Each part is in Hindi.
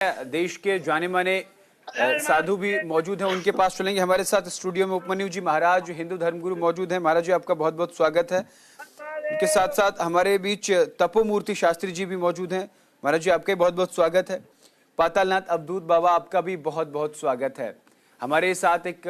देश के जाने माने साधु भी मौजूद हैं, उनके पास चलेंगे। हमारे साथ स्टूडियो में उपमन्यु जी महाराज हिंदू धर्मगुरु मौजूद हैं। महाराज जी, आपका बहुत बहुत स्वागत है। उनके साथ साथ हमारे बीच तपोमूर्ति शास्त्री जी भी मौजूद हैं। महाराज जी, आपका बहुत बहुत स्वागत है। पातालनाथ अवधूत बाबा, आपका भी बहुत बहुत स्वागत है। हमारे साथ एक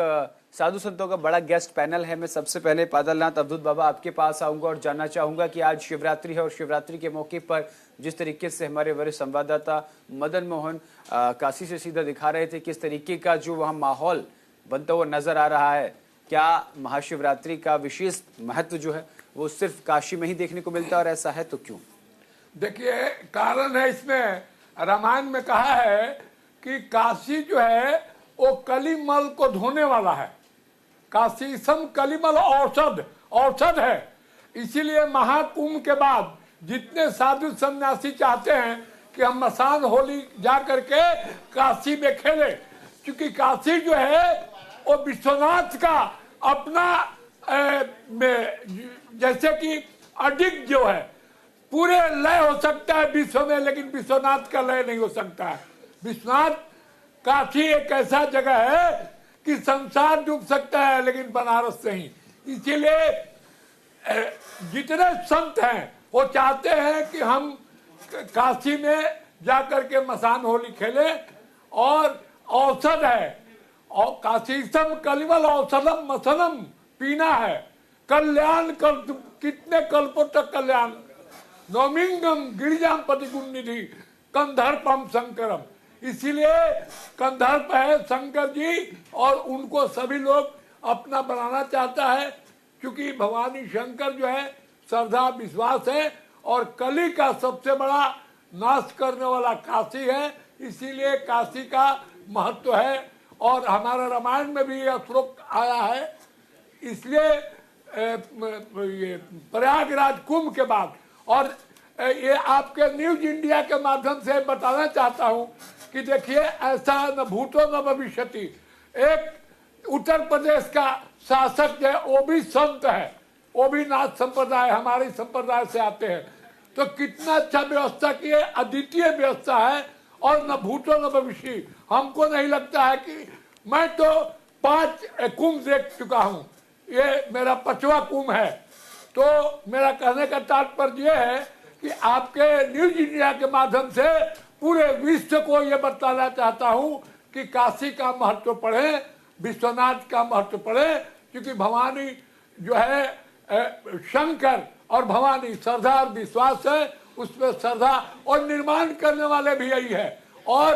साधु संतों का बड़ा गेस्ट पैनल है। मैं सबसे पहले पातालनाथ अवधूत बाबा आपके पास आऊंगा और जानना चाहूंगा कि आज शिवरात्रि है और शिवरात्रि के मौके पर जिस तरीके से हमारे वरिष्ठ संवाददाता मदन मोहन काशी से सीधा दिखा रहे थे, किस तरीके का जो वहाँ माहौल बनता हुआ नजर आ रहा है, क्या महाशिवरात्रि का विशेष महत्व जो है वो सिर्फ काशी में ही देखने को मिलता है, और ऐसा है तो क्यों? देखिए, कारण है इसमें, रामायण में कहा है कि काशी जो है वो कलिमल को धोने वाला है। काशी सम कलिमल औषध है। इसीलिए महाकुंभ के बाद जितने साधु सन्यासी चाहते हैं कि हम मसान होली जा करके काशी में खेलें, क्योंकि काशी जो है वो विश्वनाथ का अपना जैसे कि अडिग जो है, पूरे लय हो सकता है विश्व में, लेकिन विश्वनाथ का लय नहीं हो सकता है। विश्वनाथ काशी एक ऐसा जगह है कि संसार डूब सकता है लेकिन बनारस नहीं। इसीलिए जितने संत हैं वो चाहते हैं कि हम काशी में जाकर के मसान होली खेलें, और औषध है, और काशी सम कलिमल औषधम मसनम पीना है, कल्याण कितने कल्पों तक कल्याण, नौमिंगम गिरिजाम पतिगुण निधि कंधर्पम शंकरम। इसीलिए कंधर्प है शंकर जी, और उनको सभी लोग अपना बनाना चाहता है, क्योंकि भवानी शंकर जो है श्रद्धा विश्वास है, और कली का सबसे बड़ा नाश करने वाला काशी है। इसीलिए काशी का महत्व है, और हमारा रामायण में भी यह श्लोक आया है। इसलिए ये प्रयागराज कुंभ के बाद, और ये आपके न्यूज इंडिया के माध्यम से बताना चाहता हूं कि देखिए, ऐसा न भूतो न भविष्यति। एक उत्तर प्रदेश का शासक जो है वो भी संत है, वो भी नाथ संप्रदाय हमारे संप्रदाय से आते हैं, तो कितना अच्छा व्यवस्था की है, अद्वितीय व्यवस्था है, और न भूतो न भविष्य। हमको नहीं लगता है कि मैं तो 5 कुंभ देख चुका हूँ, ये मेरा 5वां कुंभ है। तो मेरा कहने का तात्पर्य है कि आपके न्यूज इंडिया के माध्यम से पूरे विश्व को ये बताना चाहता हूँ कि काशी का महत्व पढ़े, विश्वनाथ का महत्व पढ़े, क्योंकि भवानी जो है शंकर और भवानी श्रद्धा और विश्वास है, उसमें श्रद्धा और निर्माण करने वाले भी यही है, और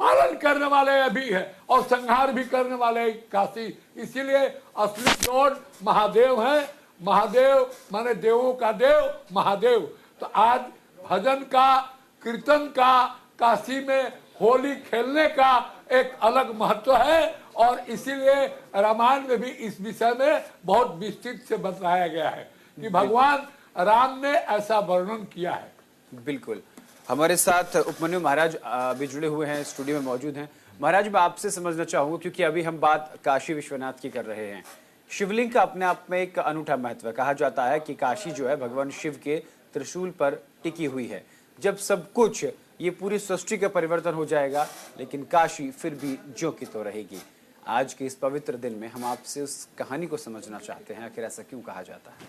पालन करने वाले भी है, और संहार भी करने वाले काशी। इसीलिए असली लॉर्ड महादेव है। महादेव माने देवों का देव महादेव। तो आज भजन का, कीर्तन का, काशी में होली खेलने का एक अलग महत्व है, और इसीलिए रामायण में भी इस विषय में बहुत विस्तृत से बताया गया है कि भगवान राम ने ऐसा वर्णन किया है। बिल्कुल। हमारे साथ उपमन्यु महाराज भी जुड़े हुए हैं, स्टूडियो में मौजूद हैं। महाराज, मैं आपसे समझना चाहूंगा, क्योंकि अभी हम बात काशी विश्वनाथ की कर रहे हैं। शिवलिंग का अपने आप में एक अनूठा महत्व है। कहा जाता है कि काशी जो है भगवान शिव के त्रिशूल पर टिकी हुई है। जब सब कुछ, ये पूरी सृष्टि का परिवर्तन हो जाएगा, लेकिन काशी फिर भी ज्यों की तो रहेगी। आज के इस पवित्र दिन में हम आपसे उस कहानी को समझना चाहते हैं, आखिर ऐसा क्यों कहा जाता है?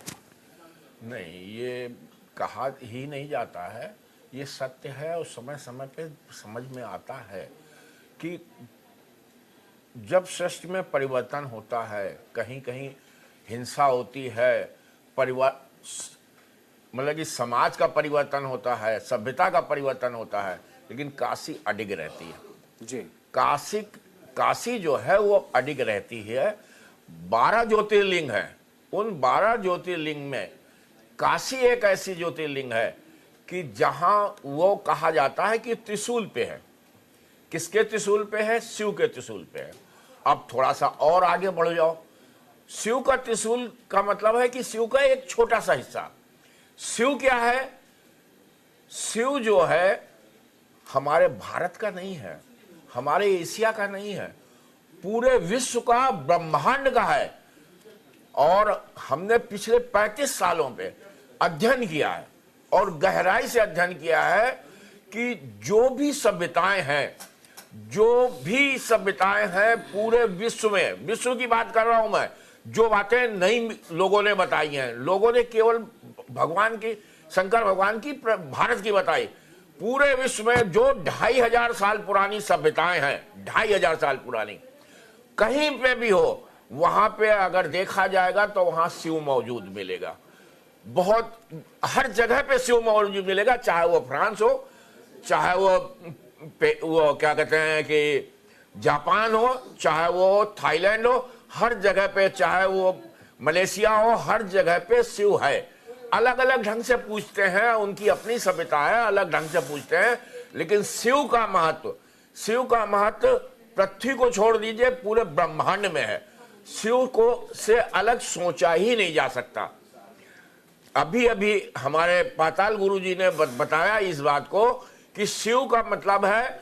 नहीं, ये कहा ही नहीं जाता है, ये सत्य है, और समय समय पे समझ में आता है कि जब सृष्टि में परिवर्तन होता है, कहीं कहीं हिंसा होती है, परिवार मतलब कि समाज का परिवर्तन होता है, सभ्यता का परिवर्तन होता है, लेकिन काशी अडिग रहती है जी। काशी जो है वो अडिग रहती है। 12 ज्योतिर्लिंग है, उन 12 ज्योतिर्लिंग में काशी एक ऐसी ज्योतिर्लिंग है कि जहां वो कहा जाता है कि त्रिशूल पे है। किसके त्रिशूल पे है? शिव के त्रिशूल पे है। अब थोड़ा सा और आगे बढ़ जाओ, शिव का त्रिशूल का मतलब है कि शिव का एक छोटा सा हिस्सा। शिव क्या है? शिव जो है हमारे भारत का नहीं है, हमारे एशिया का नहीं है, पूरे विश्व का, ब्रह्मांड का है। और हमने पिछले 35 सालों पे अध्ययन किया है, और गहराई से अध्ययन किया है कि जो भी सभ्यताएं हैं पूरे विश्व में, विश्व की बात कर रहा हूं मैं, जो बातें नई लोगों ने बताई हैं, लोगों ने केवल भगवान की, शंकर भगवान की, भारत की बताई, पूरे विश्व में जो 2500 साल पुरानी सभ्यताएं हैं, 2500 साल पुरानी, कहीं पे भी हो वहां पे अगर देखा जाएगा तो वहां शिव मौजूद मिलेगा। बहुत हर जगह पे शिव मौजूद मिलेगा, चाहे वो फ्रांस हो, चाहे वो क्या कहते हैं कि जापान हो, चाहे वो थाईलैंड हो, हर जगह पे, चाहे वो मलेशिया हो, हर जगह पे शिव है। अलग अलग ढंग से पूछते हैं, उनकी अपनी सभ्यता है, अलग ढंग से पूछते हैं, लेकिन शिव का महत्व पृथ्वी को छोड़ दीजिए, पूरे ब्रह्मांड में है। शिव को से अलग सोचा ही नहीं जा सकता। अभी अभी हमारे पाताल गुरु जी ने बताया इस बात को कि शिव का मतलब है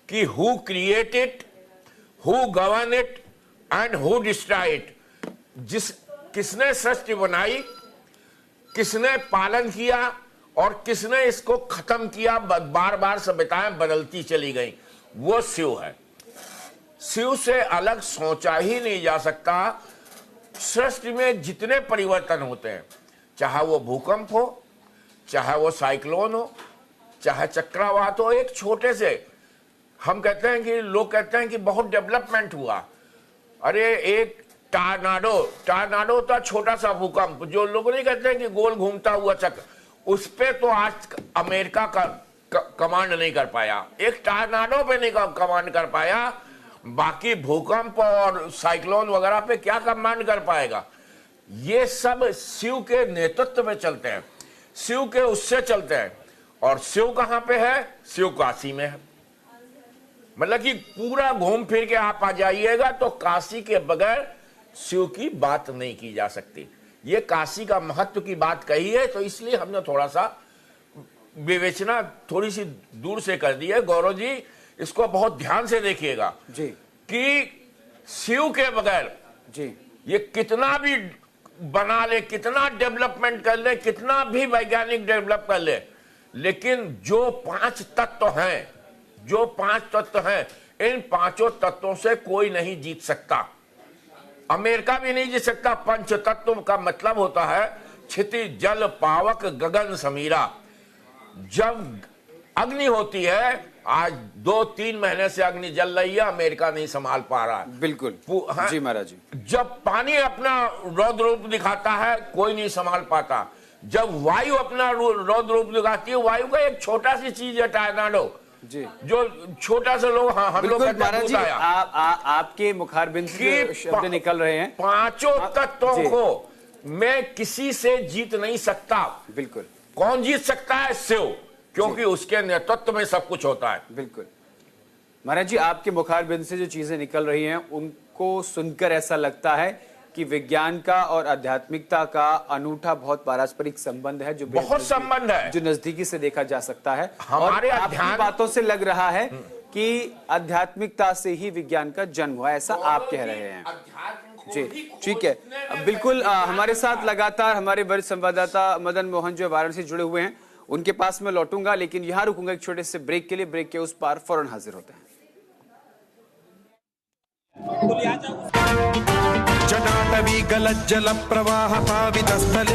कि who create it, who govern it and who destroy it. किसने सृष्टि बनाई, किसने पालन किया और किसने इसको खत्म किया, बार बार सभ्यताएं बदलती चली गई, वो शिव है। शिव से अलग सोचा ही नहीं जा सकता। सृष्टि में जितने परिवर्तन होते हैं, चाहे वो भूकंप हो, चाहे वो साइक्लोन हो, चाहे चक्रवात हो, एक छोटे से, हम कहते हैं कि लोग कहते हैं कि बहुत डेवलपमेंट हुआ। अरे एक टार्नाडो था, छोटा सा भूकंप, जो लोग नहीं कहते हैं कि गोल घूमता हुआ चक्र, उस पे तो आज अमेरिका का कमांड नहीं कर पाया, एक टार्नाडो पे नहीं कमांड कर पाया, बाकी भूकंप और साइक्लोन वगैरह पे क्या कमांड कर पाएगा। ये सब शिव के नेतृत्व में चलते हैं, शिव के उससे चलते हैं। और शिव कहां पे है? शिव काशी में है। मतलब कि पूरा घूम फिर के आप आ जाइएगा तो काशी के बगैर शिव की बात नहीं की जा सकती। ये काशी का महत्व की बात कही है, तो इसलिए हमने थोड़ा सा विवेचना थोड़ी सी दूर से कर दी है। गौरव जी इसको बहुत ध्यान से देखिएगा जी कि शिव के बगैर जी ये कितना भी बना ले, कितना डेवलपमेंट कर ले, कितना भी वैज्ञानिक डेवलप कर ले, लेकिन जो 5 तत्व हैं, इन 5 तत्वों से कोई नहीं जीत सकता। अमेरिका भी नहीं जीत सकता। 5 तत्व का मतलब होता है क्षितिज, जल, पावक, गगन, समीरा। जब अग्नि होती है, आज 2-3 महीने से अग्नि जल रही है, अमेरिका नहीं संभाल पा रहा है। बिल्कुल जी महाराज जी। जब पानी अपना रौद्र रूप दिखाता है, कोई नहीं संभाल पाता। जब वायु अपना रौद्र रूप दिखाती है, वायु का एक छोटा सी चीज है टार्नाडो जी, जो छोटा सा लोग, हाँ हम लोग महाराज जी आपके मुखारबिंद से शब्द निकल रहे हैं। 5 तत्वों को मैं किसी से जीत नहीं सकता। बिल्कुल। कौन जीत सकता है? शिव, क्योंकि उसके नेतृत्व में सब कुछ होता है। बिल्कुल। महाराज जी आपके मुखारबिंद से जो चीजें निकल रही हैं, उनको सुनकर ऐसा लगता है कि विज्ञान का और आध्यात्मिकता का अनूठा बहुत पारस्परिक संबंध है, जो बहुत संबंध है, जो नजदीकी से देखा जा सकता है। हमारे और आपकी बातों से लग रहा है कि आध्यात्मिकता से ही विज्ञान का जन्म हुआ, ऐसा आप कह रहे हैं। जी ठीक है, बिल्कुल। हमारे साथ लगातार हमारे वरिष्ठ संवाददाता मदन मोहन जो वाराणसी से जुड़े हुए हैं, उनके पास मैं लौटूंगा, लेकिन यहां रुकूंगा एक छोटे से ब्रेक के लिए। ब्रेक के उस पार फौरन हाजिर होते हैं। जटाटवी गलज्जल प्रवाह पावितस्थले